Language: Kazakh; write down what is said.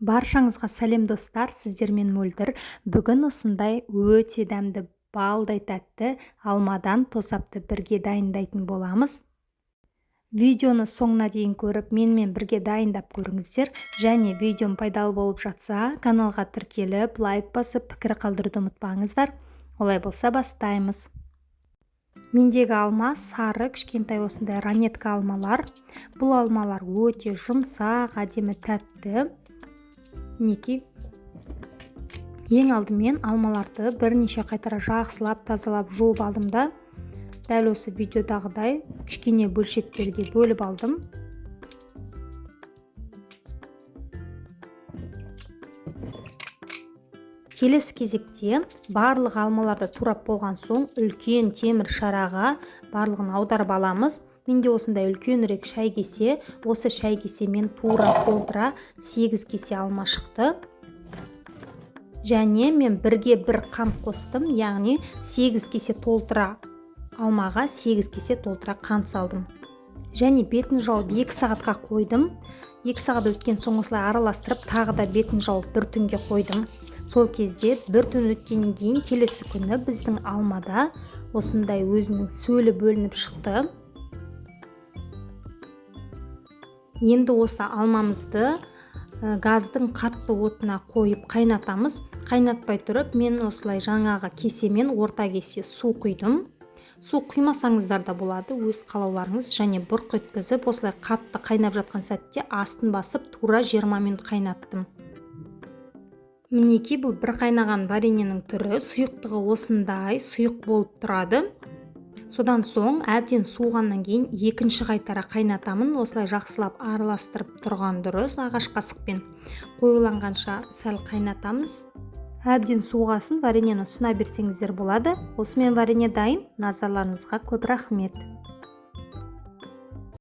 Баршаңызға сәлем достар, сіздермен мөлдір. Бүгін осындай өте дәмді, балдай тәтті алмадан тосапты бірге дайындайтын боламыз. Видеоны соңына дейін көріп, менімен бірге дайындап көріңіздер. Және видеом пайдалы болып жатса, каналға тіркеліп, лайк басып, пікір қалдыруды ұмытпаңыздар. Олай болса бастаймыз. Мендегі алма сары, кішкентай осындай ранетка алмалар. Бұл алмалар өте жұмсақ, әдемі тәтті. Мінекей. Ең алдымен алмаларды бірнеше қайтара жақсылап, тазалап жуып алдым да, дәл осы видеодағыдай кішкене бөлшектерге бөліп алдым. Келесі кезекте барлық алмаларды турап болған соң үлкен темір шараға барлығын аударып аламыз. Менде осындай үлкенірек шай кесе, осы шай кесемен тура толтыра 8 кесе алма шықты. Және мен бірге бір қант қостым, яғни 8 кесе толтыра алмаға 8 кесе толтыра қант салдым. Және бетін жауып 2 сағатқа қойдым. 2 сағат өткен соң осылай араластырып, тағы да бетін жауып бір түнге қойдым. Сол кезде бір түн өткеннен кейін келесі күні біздің алмада осындай өзінің сөлі бөлініп шықты. Енді осы алмамызды газдың қатты отына қойып қайнатамыз. Қайнатпай тұрып, мен осылай жаңағы кесемен орта кесе су құйдым. Су құймасаңыздар да болады, өз қалауларыңыз. Және бұрқ еткізіп, осылай қатты қайнап жатқан сәтте астын басып, тура 20 минут қайнаттым. Мінекей, бұл бір қайнаған вареньенің түрі, сұйықтығы осындай сұйық болып тұрады. Содан соң әбден суығаннан кейін екінші қайтара қайнатамын. Осылай жақсылап араластырып тұрған дұрыс. Ағаш қасықпен қоюланғанша сәл қайнатамыз. Әбден суығасын, вареньені ұсына берсеңіздер болады. Осымен варенье дайын. Назарларыңызға көп рахмет.